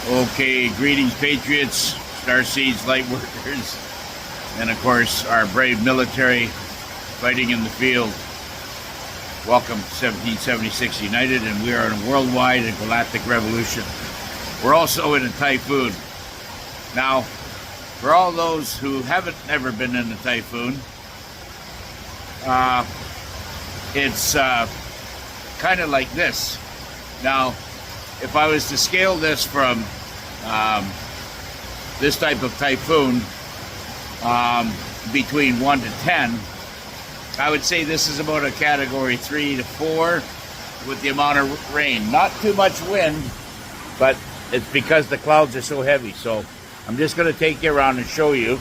Okay, greetings, Patriots, Starseeds, light workers, and of course, our brave military fighting in the field. Welcome to 1776 United, and we are in a worldwide and galactic revolution. We're also in a typhoon. Now, for all those who haven't ever been in a typhoon, it's kind of like this. Now, if I was to scale this from this type of typhoon between 1 to 10, I would say this is about a category 3 to 4 with the amount of rain. Not too much wind, but it's because the clouds are so heavy. So I'm just going to take you around and show you.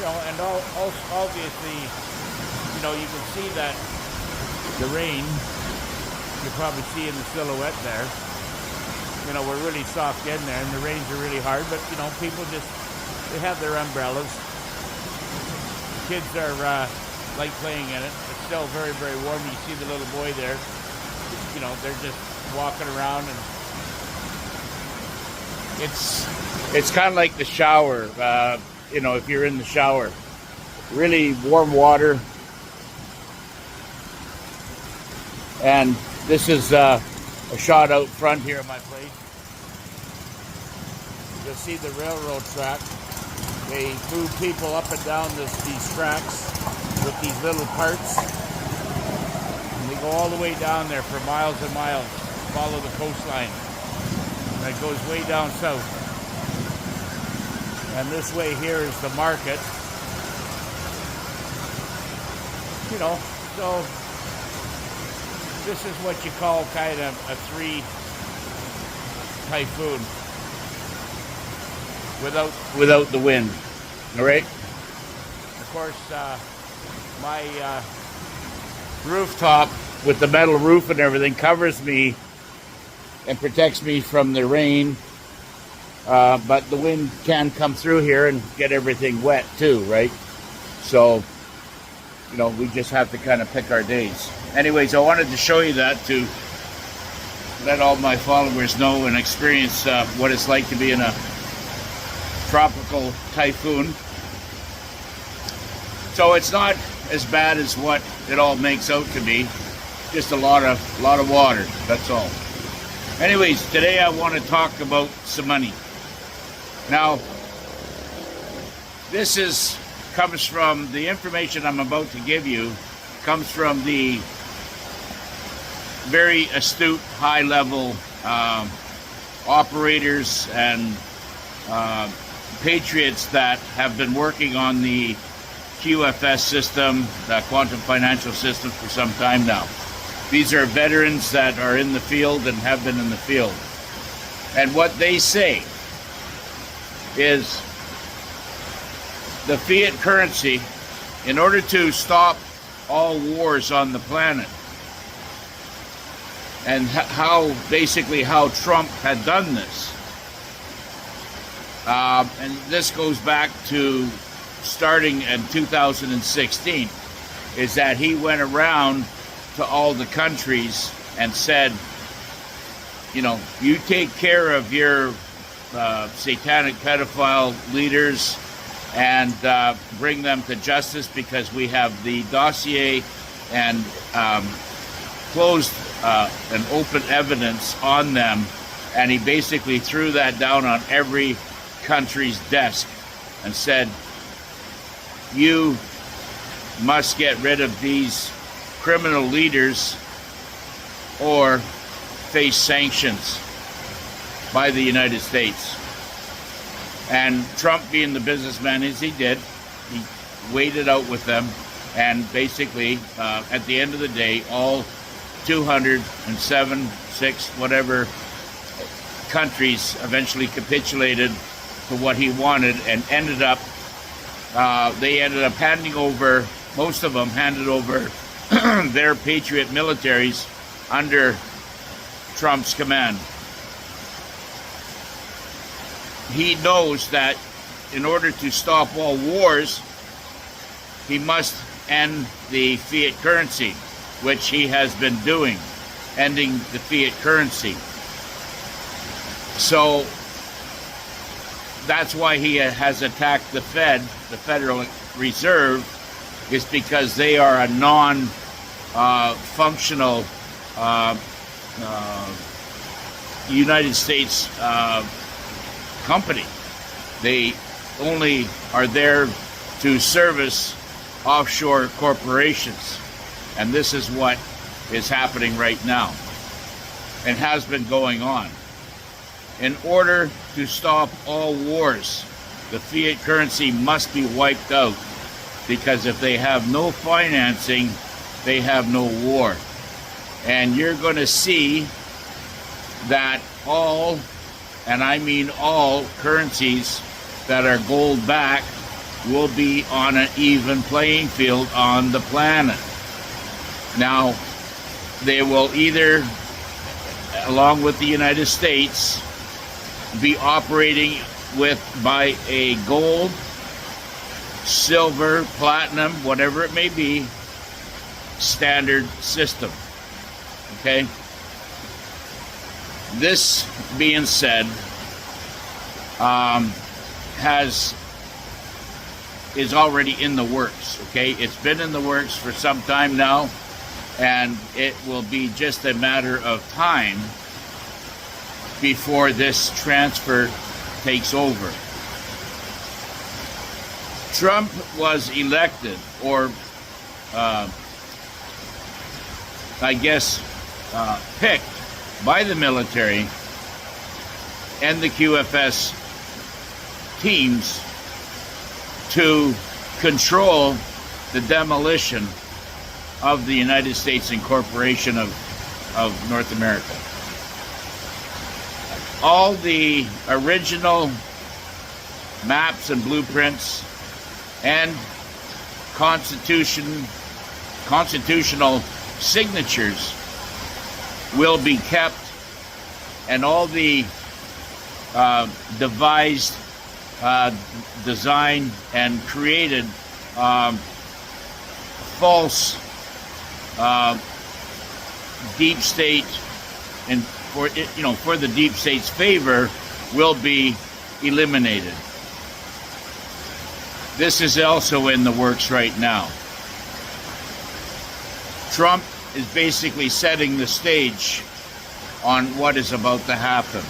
And also obviously, you can see that the rain, you probably see in the silhouette there, we're really soft in there, and the rains are really hard, but, people they have their umbrellas. Kids are like playing in it. It's still very, very warm. You see the little boy there, they're just walking around, and it's kind of like the shower, if you're in the shower. Really warm water. And this is a shot out front here of my place. You'll see the railroad track. They move people up and down these tracks with these little carts. And they go all the way down there for miles and miles. Follow the coastline. And it goes way down south. And this way here is the market. So this is what you call kind of a 3 typhoon without the wind. All right. Of course, my rooftop with the metal roof and everything covers me and protects me from the rain. But the wind can come through here and get everything wet too, right? So, we just have to kind of pick our days. Anyways, I wanted to show you that to let all my followers know and experience what it's like to be in a tropical typhoon. So it's not as bad as what it all makes out to be. Just a lot of water, that's all. Anyways, today I want to talk about some money. Now, this comes from the information I'm about to give you, comes from the very astute, high-level operators and patriots that have been working on the QFS system, the quantum financial system, for some time now. These are veterans that are in the field and have been in the field. And what they say is the fiat currency, in order to stop all wars on the planet, and how Trump had done this. And this goes back to starting in 2016, is that he went around to all the countries and said, you take care of your satanic pedophile leaders and bring them to justice, because we have the dossier and closed and open evidence on them. And he basically threw that down on every country's desk and said, you must get rid of these criminal leaders or face sanctions by the United States. And Trump, being the businessman as he did, he waited out with them, and basically, at the end of the day, all 207, 6, whatever countries eventually capitulated to what he wanted, and they ended up handing over, most of them handed over their patriot militaries under Trump's command. he knows that in order to stop all wars, he must end the fiat currency, which he has been doing, ending the fiat currency. So that's why he has attacked the Fed, the Federal Reserve, is because they are a non-functional United States company. They only are there to service offshore corporations. And this is what is happening right now and has been going on. In order to stop all wars, the fiat currency must be wiped out, because if they have no financing, they have no war. And you're going to see that all, and I mean all, currencies that are gold backed will be on an even playing field on the planet. Now, they will either, along with the United States, be operating by a gold, silver, platinum, whatever it may be, standard system. Okay? This being said, is already in the works. Okay? It's been in the works for some time now, and it will be just a matter of time before this transfer takes over. Trump was elected, or picked by the military and the QFS teams to control the demolition of the United States incorporation of North America. All the original maps and blueprints and constitutional signatures will be kept, and all the devised, designed, and created false deep state, and for the deep state's favor, will be eliminated. This is also in the works right now. Trump is basically setting the stage on what is about to happen.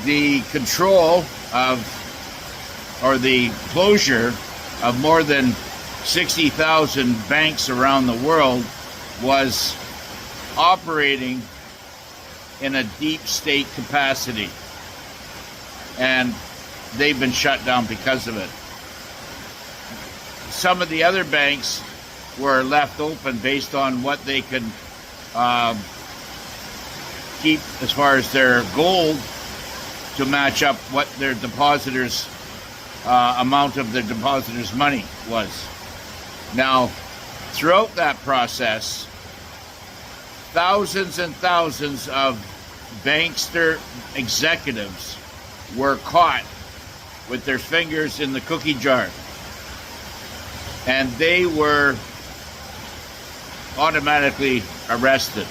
The control of, or the closure of more than 60,000 banks around the world was operating in a deep state capacity, and they've been shut down because of it. Some of the other banks were left open based on what they could keep as far as their gold to match up what their depositors' amount of their depositors' money was. Now, throughout that process, thousands and thousands of bankster executives were caught with their fingers in the cookie jar, and they were automatically arrested.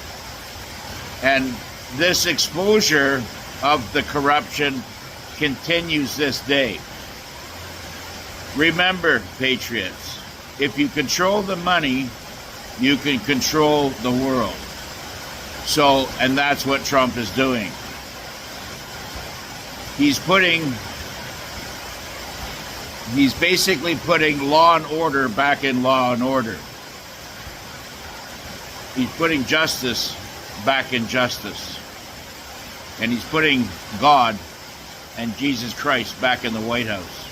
And this exposure of the corruption continues this day. Remember, patriots, if you control the money, you can control the world. So, and that's what Trump is doing. He's basically putting law and order back in law and order. He's putting justice back in justice. And he's putting God and Jesus Christ back in the White House.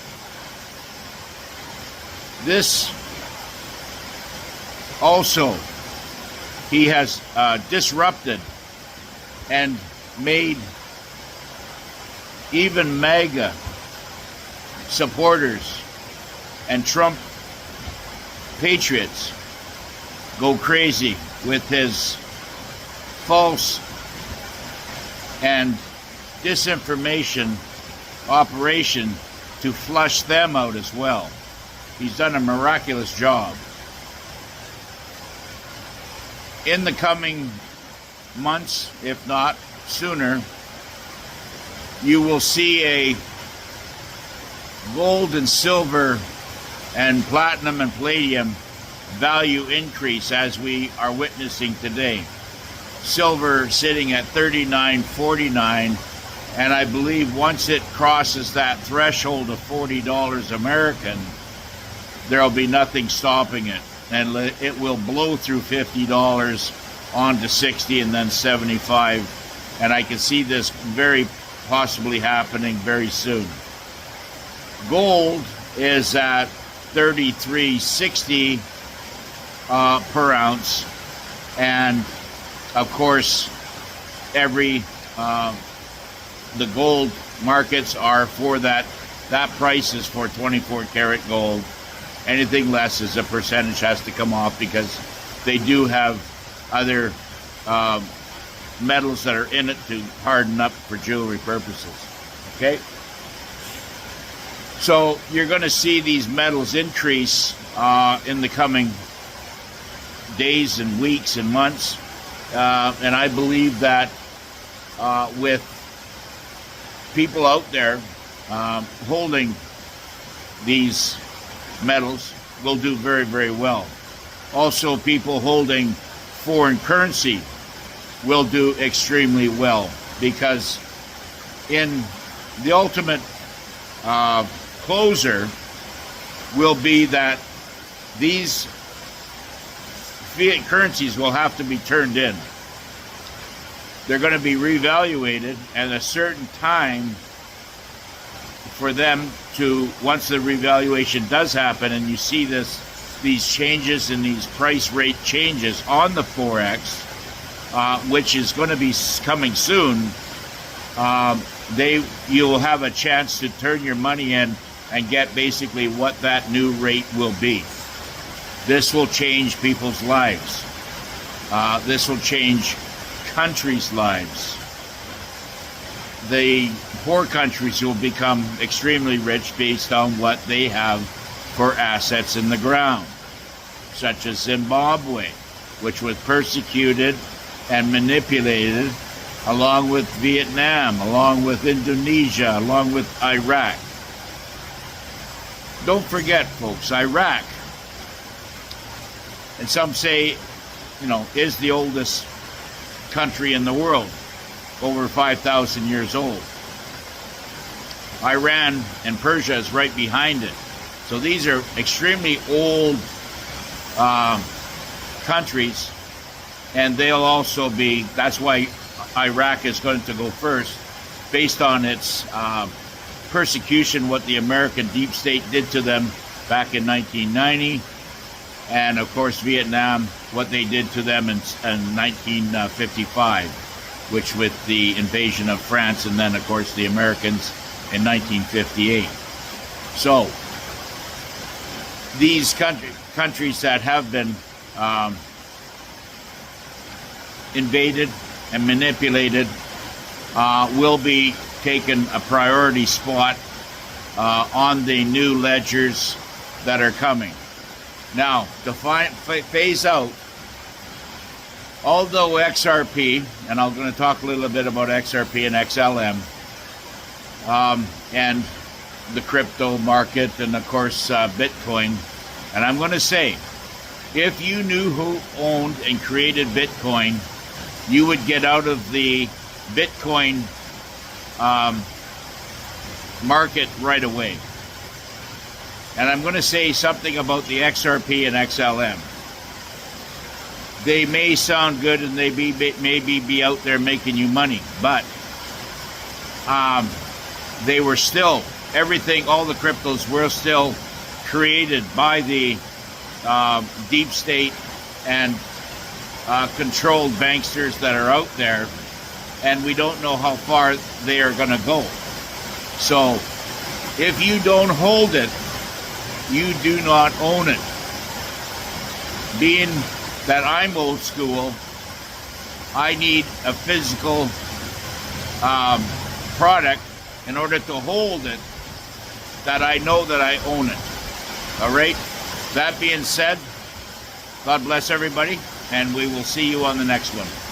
This also, he has disrupted and made even MAGA supporters and Trump patriots go crazy with his false and disinformation operation to flush them out as well. He's done a miraculous job. In the coming months, if not sooner, you will see a gold and silver and platinum and palladium value increase as we are witnessing today. Silver sitting at $39.49, and I believe once it crosses that threshold of $40 American, there'll be nothing stopping it, and it will blow through $50 on to 60 and then 75, and I can see this very possibly happening very soon. Gold is at $33.60 per ounce, and of course the gold markets are for that price is for 24 karat gold. Anything less is a percentage has to come off, because they do have other metals that are in it to harden up for jewelry purposes. Okay, so you're going to see these metals increase in the coming days and weeks and months, and I believe that with people out there holding these metals will do very, very well. Also, people holding foreign currency will do extremely well, because in the ultimate closer will be that these fiat currencies will have to be turned in. They're going to be reevaluated at a certain time for them to, once the revaluation does happen, and you see these changes and these price rate changes on the Forex, which is going to be coming soon, you will have a chance to turn your money in and get basically what that new rate will be. This will change people's lives. This will change countries' lives. The poor countries will become extremely rich based on what they have for assets in the ground, such as Zimbabwe, which was persecuted and manipulated, along with Vietnam, along with Indonesia, along with Iraq. Don't forget, folks, Iraq, and some say, is the oldest country in the world, over 5,000 years old. Iran and Persia is right behind it. So these are extremely old countries, and they'll also be, that's why Iraq is going to go first, based on its persecution, what the American deep state did to them back in 1990, and of course Vietnam, what they did to them in 1955, which with the invasion of France, and then of course the Americans in 1958. So these countries that have been invaded and manipulated will be taken a priority spot on the new ledgers that are coming. Now, to phase out, although XRP, and I'm going to talk a little bit about XRP and XLM, and the crypto market, and of course Bitcoin, and I'm going to say, if you knew who owned and created Bitcoin, you would get out of the Bitcoin market right away. And I'm going to say something about the XRP and XLM. They may sound good and they maybe be out there making you money, but they were still, everything, all the cryptos were still created by the deep state and controlled banksters that are out there, and we don't know how far they are going to go. So if you don't hold it, you do not own it. Being that I'm old school, I need a physical product in order to hold it, that I know that I own it. All right? That being said, God bless everybody, and we will see you on the next one.